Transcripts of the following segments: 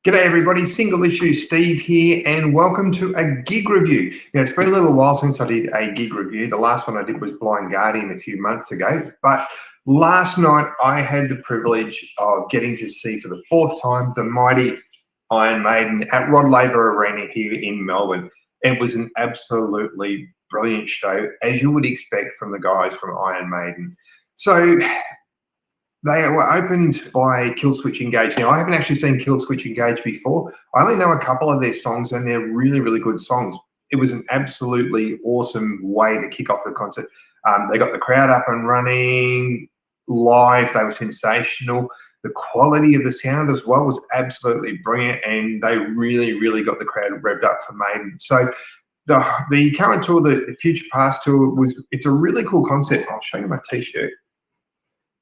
G'day everybody, SingleIssue Steve here, and welcome to a gig review. Now, it's been a little while since I did a gig review. The last one I did was Blind Guardian a few months ago, but last night I had the privilege of getting to see for the fourth time the mighty Iron Maiden at Laver Arena here in Melbourne. It was an absolutely brilliant show, as you would expect from the guys from Iron Maiden. So they were opened by Killswitch Engage. Now, I haven't actually seen Killswitch Engage before. I only know a couple of their songs, and they're really, really good songs. It was an absolutely awesome way to kick off the concert. They got the crowd up and running live. They were sensational. The quality of the sound as well was absolutely brilliant, and they really, really got the crowd revved up for Maiden. So the current tour, the Future Past tour, it's a really cool concept. I'll show you my T-shirt.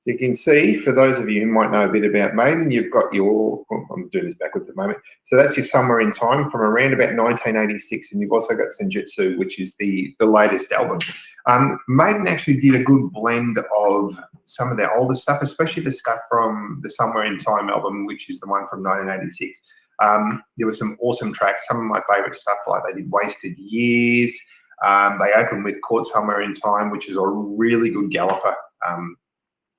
You can see, for those of you who might know a bit about Maiden, you've got your, I'm doing this backwards at the moment, so that's your Somewhere in Time from around about 1986, and you've also got Senjutsu, which is the latest album. Maiden actually did a good blend of some of their older stuff, especially the stuff from the Somewhere in Time album, which is the one from 1986. There were some awesome tracks, some of my favourite stuff, like they did Wasted Years. They opened with Caught Somewhere in Time, which is a really good galloper.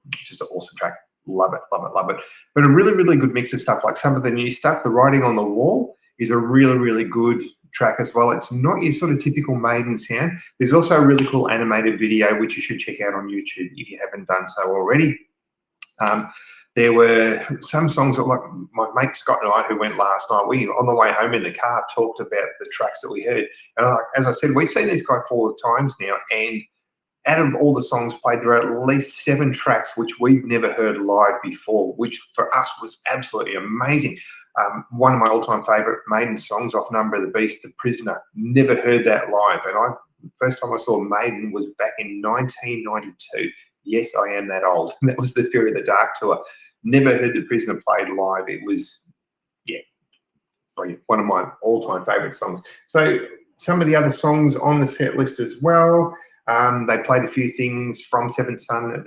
Just an awesome track. Love it, love it, love it. But a really, really good mix of stuff, like some of the new stuff. The Writing on the Wall is a really, really good track as well. It's not your sort of typical Maiden sound. There's also a really cool animated video, which you should check out on YouTube if you haven't done so already. There were some songs that, like my mate Scott and I, who went last night, we, on the way home in the car, talked about the tracks that we heard. And as I said, we've seen these guys 4 times now, and out of all the songs played, there are at least 7 tracks which we've never heard live before, which for us was absolutely amazing. One of my all-time favourite Maiden songs off Number of the Beast, The Prisoner, never heard that live. And the first time I saw Maiden was back in 1992. Yes, I am that old. That was the Fear of the Dark tour. Never heard The Prisoner played live. It was, yeah, one of my all-time favourite songs. So some of the other songs on the set list as well. They played a few things from The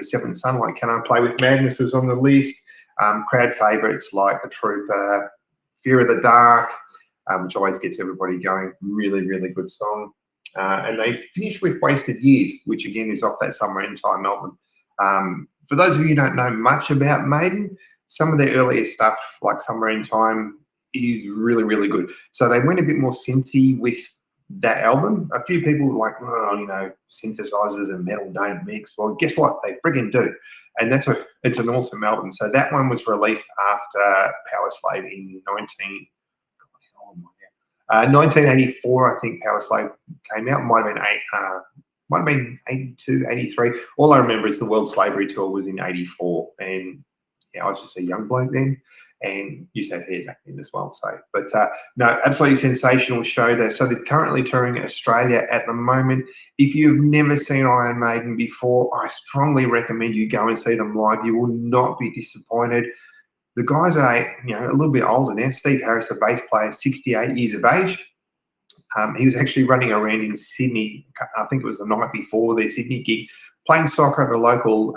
Seventh Son, like Can I Play With Madness was on the list. Crowd favourites like The Trooper, Fear of the Dark, which always gets everybody going. Really, really good song. And they finished with Wasted Years, which again is off that Somewhere in Time album. For those of you who don't know much about Maiden, some of their earlier stuff, like Somewhere in Time, is really, really good. So they went a bit more synthy with that album. A few people were like, well, you know, synthesizers and metal don't mix. Well, guess what? They friggin' do. And it's an awesome album. So that one was released after Power Slave in 1984, I think Power Slave came out. Might have been 82, 83. All I remember is the World Slavery Tour was in 84. And yeah, I was just a young bloke then, and used to have hair back then as well. So, but no, absolutely sensational show there. So they're currently touring Australia at the moment. If you've never seen Iron Maiden before, I strongly recommend you go and see them live. You will not be disappointed. The guys are, a little bit older now. Steve Harris, the bass player, 68 years of age. He was actually running around in Sydney, I think it was the night before their Sydney gig, playing soccer at a local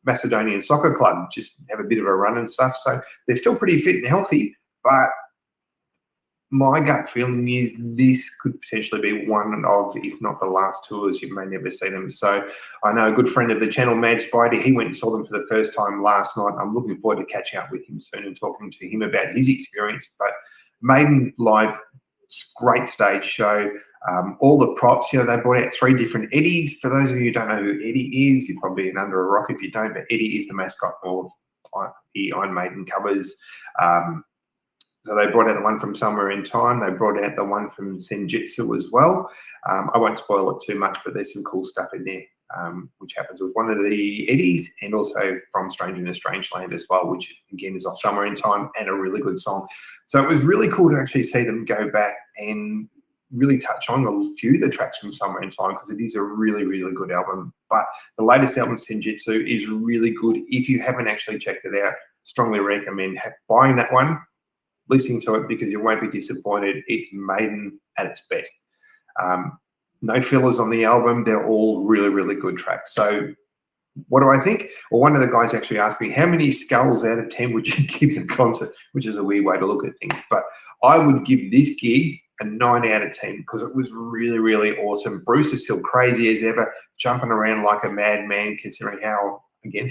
Macedonian soccer club, just have a bit of a run and stuff. So they're still pretty fit and healthy, but my gut feeling is this could potentially be one of, if not the last tours, you may never see them. So I know a good friend of the channel, Mad Spidey, he went and saw them for the first time last night. I'm looking forward to catching up with him soon and talking to him about his experience. But Maiden live, great stage show. All the props, they brought out 3 different Eddies. For those of you who don't know who Eddie is, you're probably under a rock if you don't, but Eddie is the mascot of the Iron Maiden covers. So they brought out the one from Somewhere in Time. They brought out the one from Senjutsu as well. I won't spoil it too much, but there's some cool stuff in there, which happens with one of the Eddies, and also from Stranger in a Strange Land as well, which again is off Somewhere in Time and a really good song. So it was really cool to actually see them go back and really touch on a few of the tracks from Somewhere in Time, because it is a really, really good album. But the latest album, Senjutsu, is really good. If you haven't actually checked it out, strongly recommend buying that one, listening to it, because you won't be disappointed. It's Maiden at its best. No fillers on the album. They're all really, really good tracks. So what do I think? Well, one of the guys actually asked me, how many skulls out of 10 would you give the concert? Which is a weird way to look at things. But I would give this gig a 9 out of 10 because it was really, really awesome. Bruce is still crazy as ever, jumping around like a madman, considering how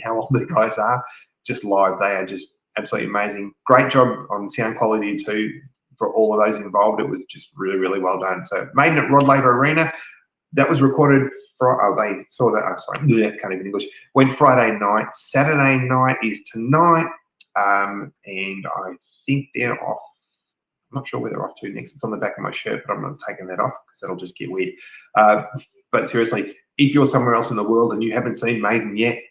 old the guys are. Just live, they are just absolutely amazing. Great job on sound quality too for all of those involved. It was just really, really well done. So Maiden at Rod Laver Arena, that was recorded they saw that, sorry, I can't even English. Went Friday night. Saturday night is tonight. And I think they're off. I'm not sure where they're off to next. It's on the back of my shirt, but I'm not taking that off because that'll just get weird. But seriously, if you're somewhere else in the world and you haven't seen Maiden yet,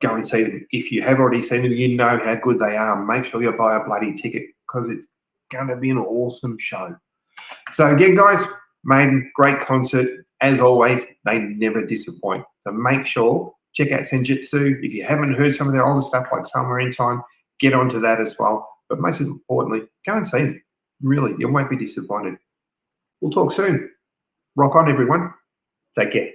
go and see them. If you have already seen them, you know how good they are. Make sure you buy a bloody ticket because it's going to be an awesome show. So again, guys, Maiden, great concert. As always, they never disappoint. So make sure, check out Senjutsu. If you haven't heard some of their older stuff like Summer in Time, get onto that as well. But most importantly, go and see them. Really, you won't be disappointed. We'll talk soon. Rock on, everyone. Take care.